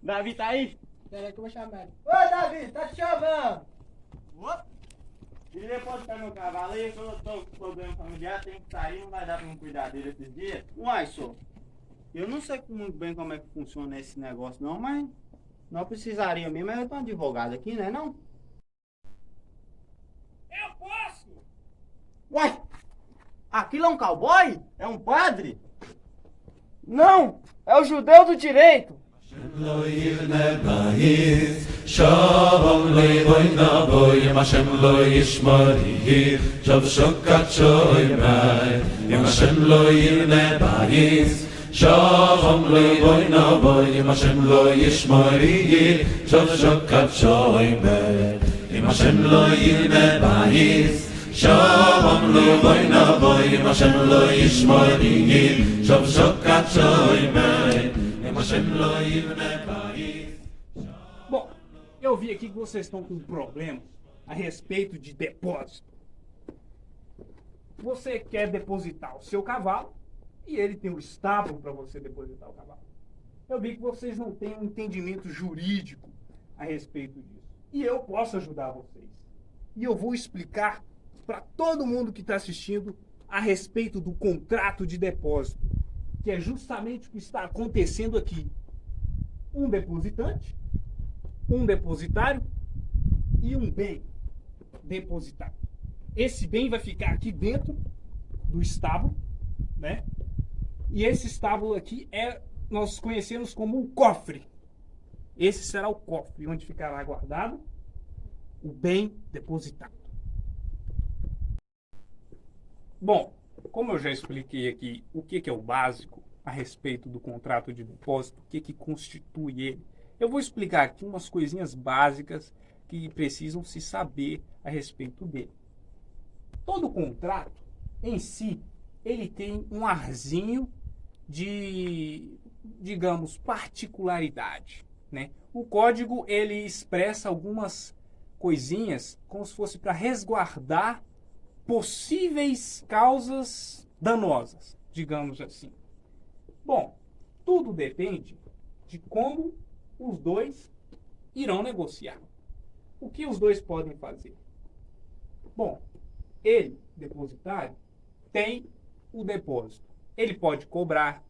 Davi tá aí? Peraí que eu vou chamar ele. Ô, Davi, tá te chamando. Opa! E depositar meu cavalo aí, que eu tô com problema familiar, tem que sair, não vai dar pra me cuidar dele esses dias. Uai, só. Eu não sei muito bem como é que funciona esse negócio não, mas nós precisaria mesmo é de um advogado aqui, né não? Eu posso! Uai! Aquilo é um cowboy? É um padre? Não, é o judeu do direito. לא יבנה בית, שום לבוי נבוי, אם השם לא ישמור יהי, שוב שוקת שוי מי, אם השם לא יבנה בית, שום לבוי נבוי, אם השם לא ישמור יהי, שוב שוקת שוי מי, אם השם לא יבנה בית, שום לבוי נבוי, אם השם לא ישמור יהי, שוב שוקת שוי מי, Bom, eu vi aqui que vocês estão com um problema a respeito de depósito. Você quer depositar o seu cavalo e ele tem um estábulo para você depositar o cavalo. Eu vi que vocês não têm um entendimento jurídico a respeito disso. E eu posso ajudar vocês. E eu vou explicar para todo mundo que está assistindo a respeito do contrato de depósito, que é justamente o que está acontecendo aqui. Um depositante, um depositário e um bem depositado. Esse bem vai ficar aqui dentro do estábulo, né? E esse estábulo aqui nós conhecemos como o cofre. Esse será o cofre, onde ficará guardado o bem depositado. Bom, como eu já expliquei aqui o que é o básico a respeito do contrato de depósito, o que constitui ele, eu vou explicar aqui umas coisinhas básicas que precisam se saber a respeito dele. Todo contrato, em si, ele tem um arzinho de, digamos, particularidade, né? O código, ele expressa algumas coisinhas como se fosse para resguardar possíveis causas danosas, digamos assim. Bom, tudo depende de como os dois irão negociar. O que os dois podem fazer? Bom, ele, depositário, tem o depósito. Ele pode cobrar,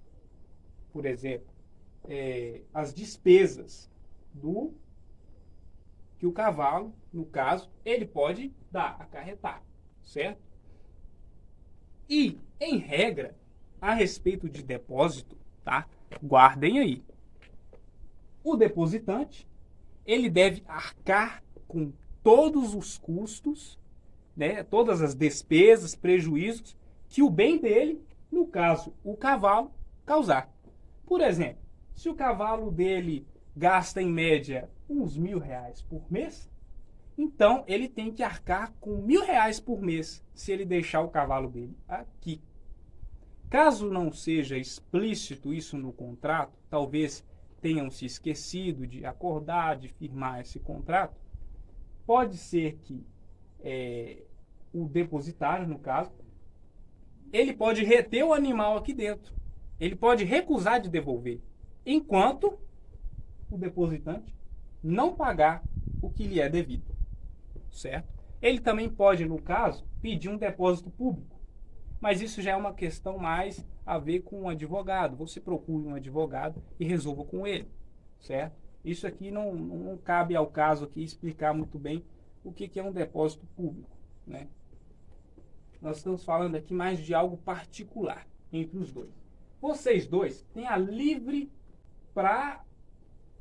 por exemplo, as despesas que o cavalo, no caso, ele pode acarretar, certo? E, em regra, a respeito de depósito, tá? Guardem aí. O depositante, ele deve arcar com todos os custos, né? Todas as despesas, prejuízos que o bem dele, no caso, o cavalo, causar. Por exemplo, se o cavalo dele gasta em média uns R$1.000 por mês, então ele tem que arcar com R$1.000 por mês se ele deixar o cavalo dele aqui. Caso não seja explícito isso no contrato, talvez tenham se esquecido de acordar, de firmar esse contrato, pode ser que o depositário, no caso, ele pode reter o animal aqui dentro. Ele pode recusar de devolver, enquanto o depositante não pagar o que lhe é devido, certo? Ele também pode, no caso, pedir um depósito público. Mas isso já é uma questão mais a ver com um advogado. Você procure um advogado e resolva com ele, certo? Isso aqui não cabe ao caso aqui explicar muito bem o que é um depósito público, né? Nós estamos falando aqui mais de algo particular entre os dois. Vocês dois têm a livre para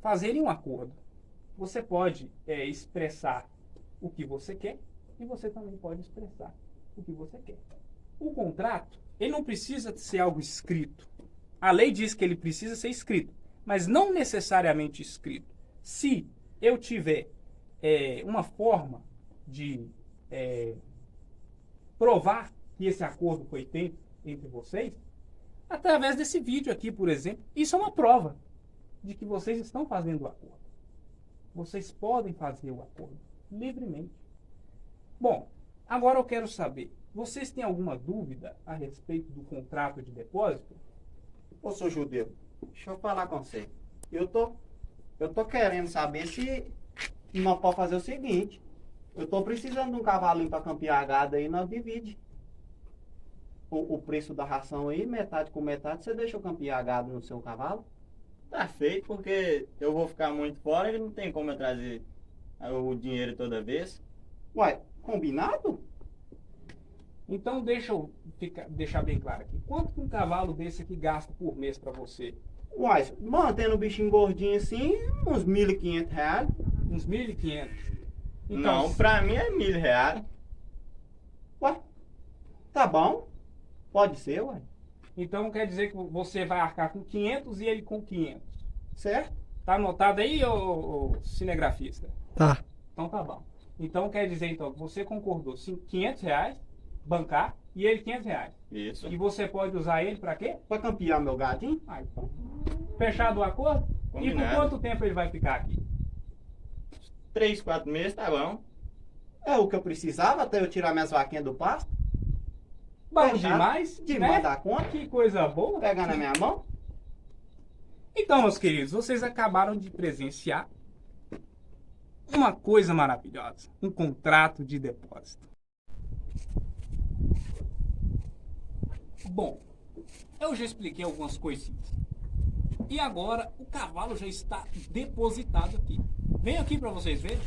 fazerem um acordo. Você pode expressar o que você quer e você também pode expressar o que você quer. O contrato, ele não precisa ser algo escrito. A lei diz que ele precisa ser escrito, mas não necessariamente escrito. Se eu tiver uma forma de provar que esse acordo foi feito entre vocês, através desse vídeo aqui, por exemplo, isso é uma prova de que vocês estão fazendo o acordo. Vocês podem fazer o acordo livremente. Bom, agora eu quero saber, vocês têm alguma dúvida a respeito do contrato de depósito? Ô, seu judeu, deixa eu falar com você. Eu Eu tô querendo saber se nós podemos fazer o seguinte. Eu tô precisando de um cavalinho para campear gado aí, nós divide o preço da ração aí, metade com metade, você deixa eu campear gado no seu cavalo? Tá feito, porque eu vou ficar muito fora e não tem como eu trazer o dinheiro toda vez. Uai, combinado? Então deixar bem claro aqui. Quanto que um cavalo desse aqui gasta por mês para você? Uai, mantendo o bichinho gordinho assim, uns R$ 1.500. Uns 1.500. Então, Não, pra mim é R$ 1.000. Uai, tá bom. Pode ser, uai. então quer dizer que você vai arcar com 500 e ele com 500. Certo? Tá anotado aí, ô cinegrafista? Tá. Então tá bom. Então quer dizer então que você concordou R$ 500 bancar e ele R$ 500. Isso. E você pode usar ele para quê? Pra campear meu gadinho? Ah, então. Fechado o acordo? E por Combinado. quanto tempo ele vai ficar aqui? 3, 4 meses, tá bom. É o que eu precisava até eu tirar minhas vaquinhas do pasto? Bom Fechado. demais, Demais né? da conta. Que coisa boa. Pegar na minha mão? Então, meus queridos, vocês acabaram de presenciar uma coisa maravilhosa. Um contrato de depósito. Bom, eu já expliquei algumas coisinhas. E agora o cavalo já está depositado aqui. Vem aqui para vocês verem.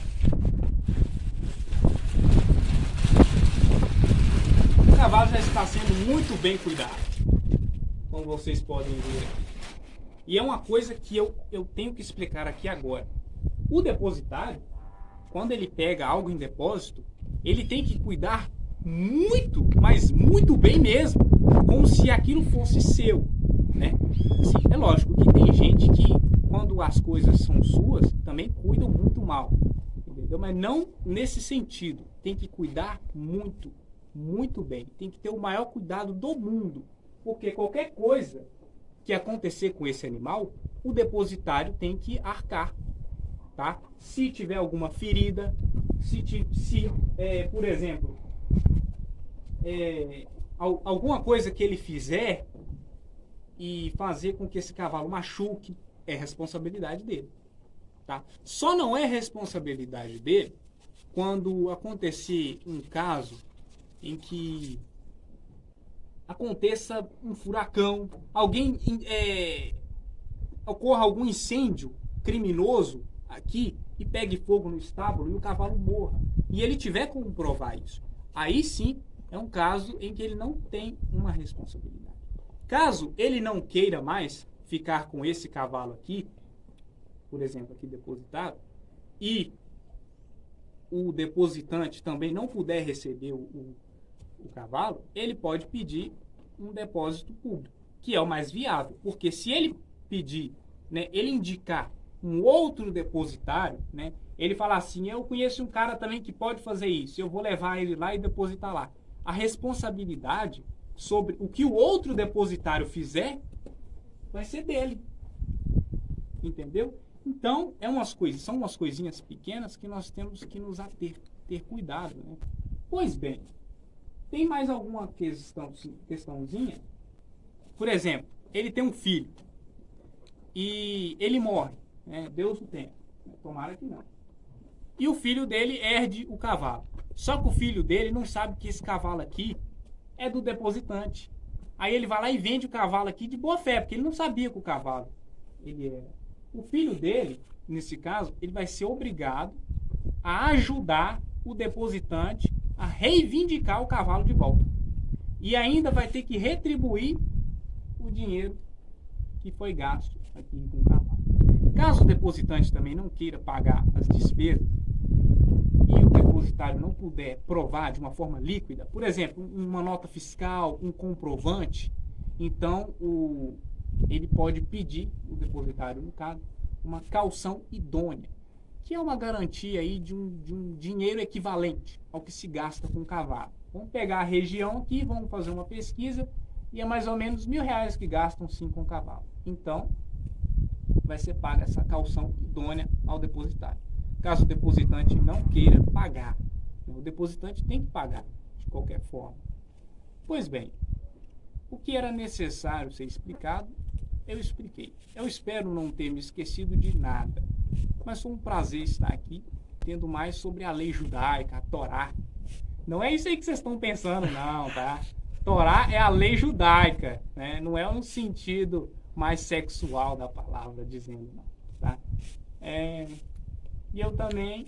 O cavalo já está sendo muito bem cuidado, como vocês podem ver aqui. E é uma coisa que eu tenho que explicar aqui agora. O depositário, quando ele pega algo em depósito, ele tem que cuidar muito, mas muito bem mesmo, como se aquilo fosse seu, né? Assim, é lógico que tem gente que, quando as coisas são suas, também cuidam muito mal, entendeu? Mas não nesse sentido. Tem que cuidar muito, muito bem. Tem que ter o maior cuidado do mundo, porque qualquer coisa que acontecer com esse animal, o depositário tem que arcar, tá? Se tiver alguma ferida, por exemplo, alguma coisa que ele fizer e fazer com que esse cavalo machuque, é responsabilidade dele, tá? Só não é responsabilidade dele quando acontecer um caso em que aconteça um furacão, ocorra algum incêndio criminoso aqui e pegue fogo no estábulo e o cavalo morra. E ele tiver como provar isso. Aí sim é um caso em que ele não tem uma responsabilidade. Caso ele não queira mais ficar com esse cavalo aqui, por exemplo, aqui depositado, e o depositante também não puder receber o cavalo, ele pode pedir um depósito público, que é o mais viável, porque se ele pedir, né, ele indicar um outro depositário, né, ele falar assim, eu conheço um cara também que pode fazer isso, eu vou levar ele lá e depositar lá. A responsabilidade sobre o que o outro depositário fizer vai ser dele, entendeu? Então, são umas coisinhas pequenas que nós temos que nos ater, ter cuidado, né? Pois bem, tem mais alguma questãozinha? Por exemplo, ele tem um filho e ele morre, né? Deus o tenha, tomara que não. E o filho dele herde o cavalo. Só que o filho dele não sabe que esse cavalo aqui é do depositante. Aí ele vai lá e vende o cavalo aqui de boa fé, porque ele não sabia que o cavalo ele era. O filho dele, nesse caso, ele vai ser obrigado a ajudar o depositante a reivindicar o cavalo de volta. E ainda vai ter que retribuir o dinheiro que foi gasto aqui com o cavalo. Caso o depositante também não queira pagar as despesas e o depositário não puder provar de uma forma líquida, por exemplo, uma nota fiscal, um comprovante, então ele pode pedir, o depositário no caso, uma caução idônea, que é uma garantia aí de um dinheiro equivalente ao que se gasta com o cavalo. Vamos pegar a região aqui, vamos fazer uma pesquisa e é mais ou menos R$ 1.000 que gastam sim com o cavalo. Então, vai ser paga essa caução idônea ao depositário. Caso o depositante não queira pagar, o depositante tem que pagar de qualquer forma. Pois bem, o que era necessário ser explicado, eu expliquei. Eu espero não ter me esquecido de nada. mas foi um prazer estar aqui, tendo mais sobre a lei judaica, a Torá. Não é isso aí que vocês estão pensando, não, tá? Torá é a lei judaica, né? Não é no sentido mais sexual da palavra, dizendo, não, tá? E eu também,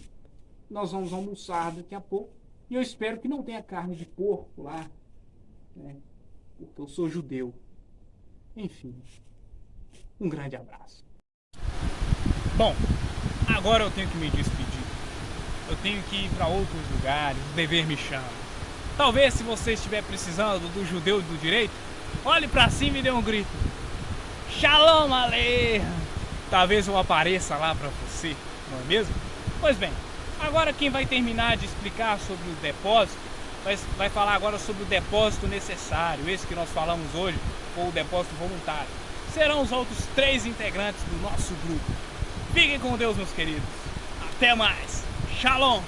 nós vamos almoçar daqui a pouco, e eu espero que não tenha carne de porco lá, né? Porque eu sou judeu. Enfim, um grande abraço. Bom, agora eu tenho que me despedir. Eu tenho que ir para outros lugares, o dever me chama. Talvez, se você estiver precisando do judeu do direito, olhe para cima e dê um grito. Shalom Aleichem! Talvez eu apareça lá para você, não é mesmo? Pois bem, agora quem vai terminar de explicar sobre o depósito, vai falar agora sobre o depósito necessário, esse que nós falamos hoje, ou o depósito voluntário. Serão os outros 3 integrantes do nosso grupo. Fiquem com Deus, meus queridos. Até mais. Shalom.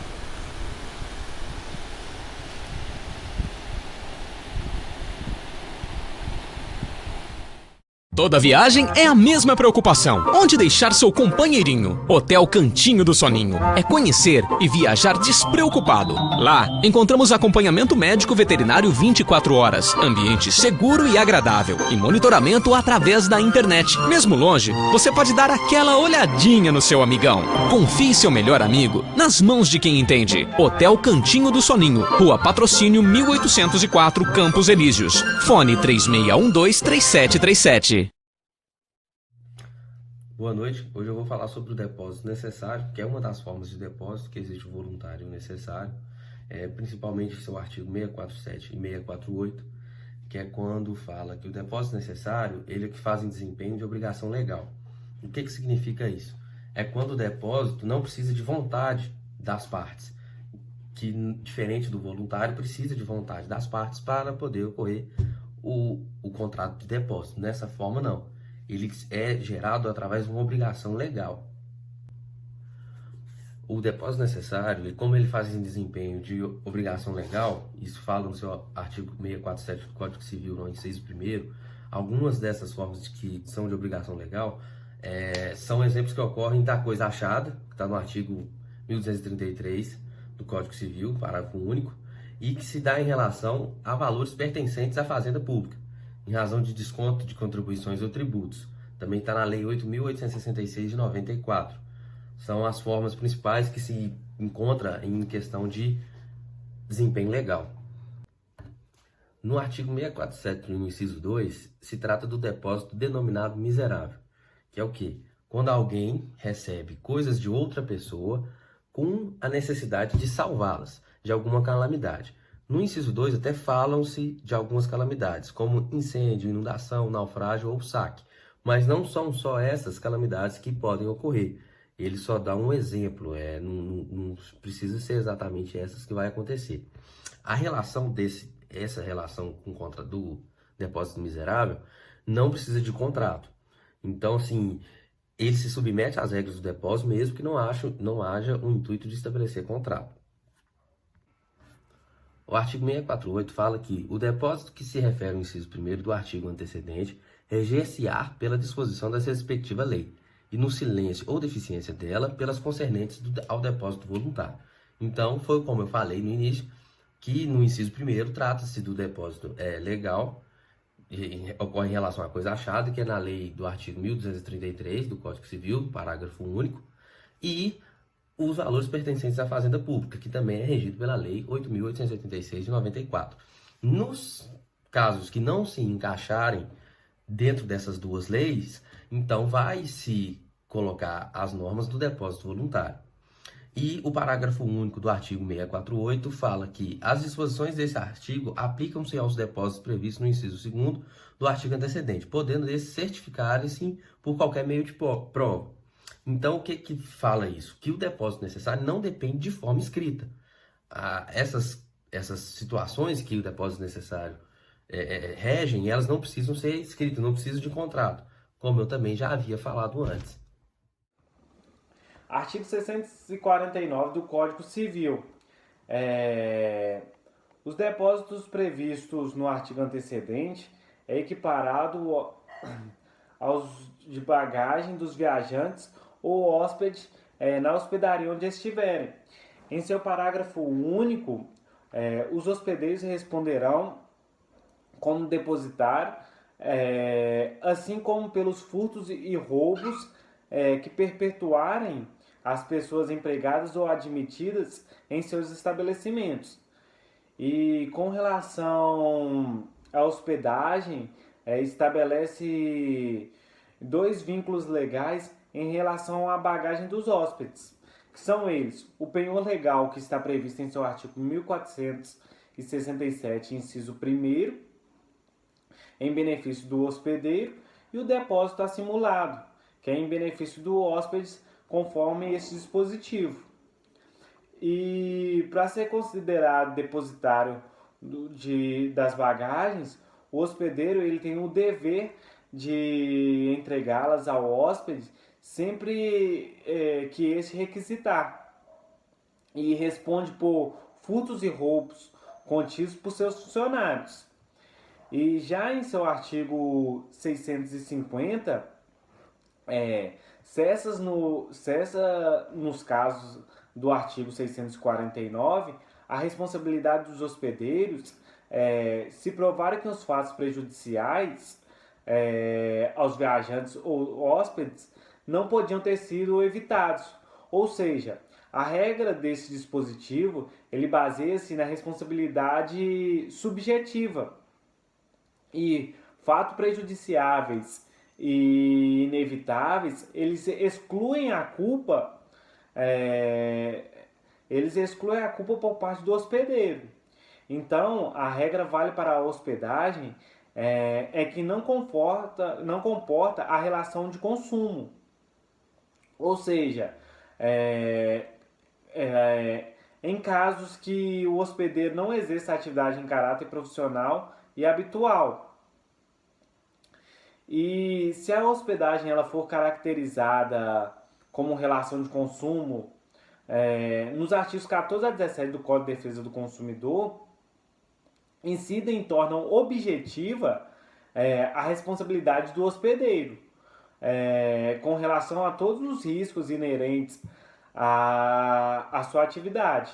Toda viagem é a mesma preocupação. Onde deixar seu companheirinho? Hotel Cantinho do Soninho. É conhecer e viajar despreocupado. Lá, encontramos acompanhamento médico veterinário 24 horas, ambiente seguro e agradável e monitoramento através da internet. Mesmo longe, você pode dar aquela olhadinha no seu amigão. Confie seu melhor amigo nas mãos de quem entende. Hotel Cantinho do Soninho, Rua Patrocínio 1804, Campos Elíseos. Fone 36123737. Boa noite, hoje eu vou falar sobre o depósito necessário, que é uma das formas de depósito que existe o voluntário necessário, principalmente seu artigo 647 e 648, que é quando fala que o depósito necessário, ele é que faz em desempenho de obrigação legal. O que significa isso? É quando o depósito não precisa de vontade das partes, que diferente do voluntário, precisa de vontade das partes para poder ocorrer o contrato de depósito. Dessa forma, não. Ele é gerado através de uma obrigação legal. O depósito necessário, e como ele faz em desempenho de obrigação legal, isso fala no seu artigo 647 do Código Civil, no inciso 1º, algumas dessas formas que são de obrigação legal são exemplos que ocorrem da coisa achada, que está no artigo 1233 do Código Civil, parágrafo único, e que se dá em relação a valores pertencentes à fazenda pública, em razão de desconto de contribuições ou tributos. Também está na Lei 8.866 de 94. São as formas principais que se encontra em questão de desempenho legal. No artigo 647, no inciso 2, se trata do depósito denominado miserável, que é o quê? Quando alguém recebe coisas de outra pessoa com a necessidade de salvá-las de alguma calamidade. No inciso 2 até falam-se de algumas calamidades, como incêndio, inundação, naufrágio ou saque. Mas não são só essas calamidades que podem ocorrer. Ele só dá um exemplo, não precisa ser exatamente essas que vai acontecer. Essa relação do depósito miserável não precisa de contrato. Então, assim, ele se submete às regras do depósito, mesmo que não haja um intuito de estabelecer contrato. O artigo 648 fala que o depósito que se refere ao inciso 1º do artigo antecedente reger-se-á pela disposição da respectiva lei, e no silêncio ou deficiência dela, pelas concernentes ao depósito voluntário. Então, foi como eu falei no início, que no inciso 1º trata-se do depósito legal, ocorre em relação à coisa achada, que é na lei do artigo 1233 do Código Civil, parágrafo único, e os valores pertencentes à fazenda pública, que também é regido pela Lei 8.886 de 94. Nos casos que não se encaixarem dentro dessas duas leis, então vai se colocar as normas do depósito voluntário. E o parágrafo único do artigo 648 fala que as disposições desse artigo aplicam-se aos depósitos previstos no inciso 2º do artigo antecedente, podendo esses certificarem-se por qualquer meio de prova. Então, o que fala isso? Que o depósito necessário não depende de forma escrita. Essas situações que o depósito necessário regem, elas não precisam ser escritas, não precisam de contrato, como eu também já havia falado antes. Artigo 649 do Código Civil. Os depósitos previstos no artigo antecedente é equiparado aos de bagagem dos viajantes ou hóspedes na hospedaria onde estiverem. Em seu parágrafo único, os hospedeiros responderão como depositário, assim como pelos furtos e roubos que perpetuarem as pessoas empregadas ou admitidas em seus estabelecimentos. E com relação à hospedagem, estabelece 2 vínculos legais em relação à bagagem dos hóspedes, que são eles: o penhor legal, que está previsto em seu artigo 1467, inciso 1º, em benefício do hospedeiro, e o depósito assimilado, que é em benefício do hóspede, conforme esse dispositivo. E para ser considerado depositário das bagagens, o hospedeiro ele tem o dever de entregá-las ao hóspede sempre que esse requisitar, e responde por furtos e roubos contidos por seus funcionários. E já em seu artigo 650, cessa nos casos do artigo 649 a responsabilidade dos hospedeiros se provarem que os fatos prejudiciais aos viajantes ou hóspedes não podiam ter sido evitados. Ou seja, a regra desse dispositivo ele baseia-se na responsabilidade subjetiva, e fatos prejudiciáveis e inevitáveis eles excluem a culpa por parte do hospedeiro. Então, a regra vale para a hospedagem que não comporta a relação de consumo. Ou seja, em casos que o hospedeiro não exerça atividade em caráter profissional e habitual. E se a hospedagem ela for caracterizada como relação de consumo, nos artigos 14 a 17 do Código de Defesa do Consumidor, incidem e tornam objetiva a responsabilidade do hospedeiro com relação a todos os riscos inerentes à sua atividade.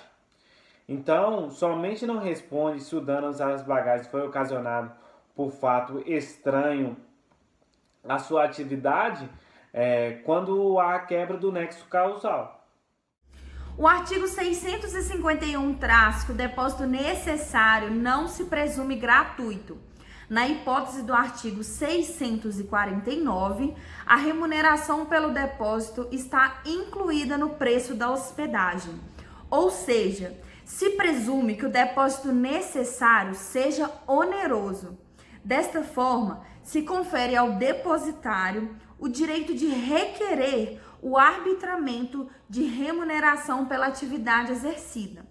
Então, somente não responde se o dano às bagagens foi ocasionado por fato estranho à sua atividade quando há quebra do nexo causal. O artigo 651 traz que o depósito necessário não se presume gratuito. Na hipótese do artigo 649, a remuneração pelo depósito está incluída no preço da hospedagem. Ou seja, se presume que o depósito necessário seja oneroso. Desta forma, se confere ao depositário o direito de requerer o arbitramento de remuneração pela atividade exercida.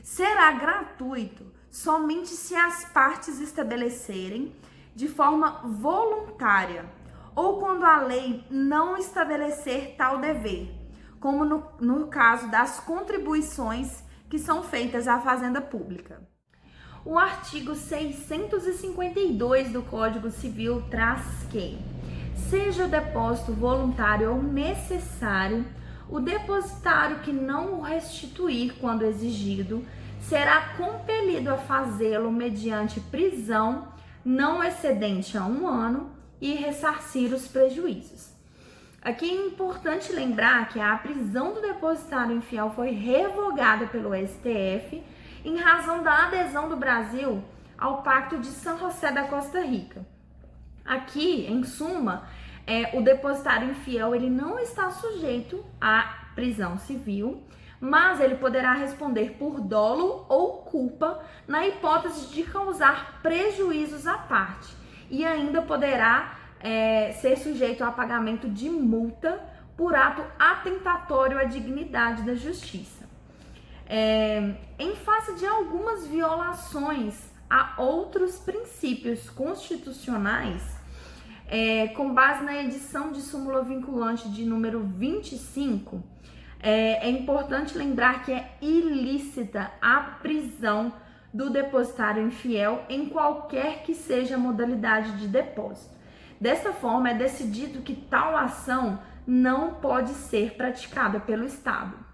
Será gratuito somente se as partes estabelecerem de forma voluntária ou quando a lei não estabelecer tal dever, como no caso das contribuições que são feitas à Fazenda Pública. O artigo 652 do Código Civil traz que, seja o depósito voluntário ou necessário, o depositário que não o restituir quando exigido será compelido a fazê-lo mediante prisão não excedente a 1 ano e ressarcir os prejuízos. Aqui é importante lembrar que a prisão do depositário infiel foi revogada pelo STF em razão da adesão do Brasil ao Pacto de San José da Costa Rica. Aqui, em suma, o depositário infiel ele não está sujeito à prisão civil, mas ele poderá responder por dolo ou culpa na hipótese de causar prejuízos à parte, e ainda poderá ser sujeito a pagamento de multa por ato atentatório à dignidade da justiça. Em face de algumas violações a outros princípios constitucionais, com base na edição de súmula vinculante de número 25, é importante lembrar que é ilícita a prisão do depositário infiel em qualquer que seja a modalidade de depósito. Dessa forma, é decidido que tal ação não pode ser praticada pelo Estado.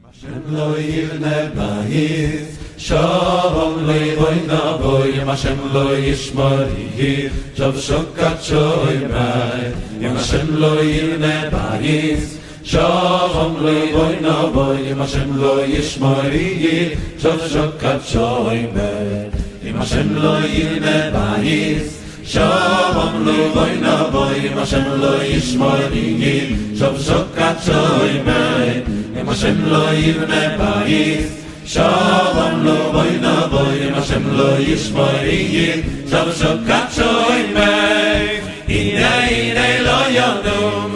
Hashem lo yivne bayis, shalom levoy navoy, Hashem lo yishmarihi, shav shokat shoy bay. Hashem lo yivne bayis, shalom levoy navoy, Hashem lo yishmarihi, shav shokat shoy bay. Hashem lo yivne bayis, shalom levoy navoy, Hashem lo yishmarihi, shav shokat shoy bay. Hashem lo yivne bayis, shalom lo boy navoy, Hashem lo yishmarihi, shav shokat shoy mei. Hine lo yonum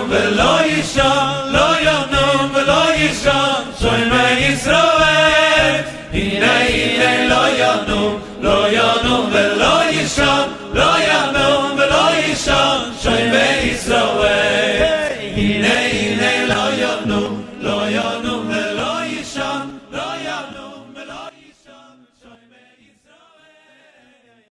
velo yishon, lo yonum velo yishon, shoy mei Yisroel. Hine lo yonum velo yishon, lo yonum velo yishon, shoy mei Yisroel. Hine lo yonum velo yishon, lo yonum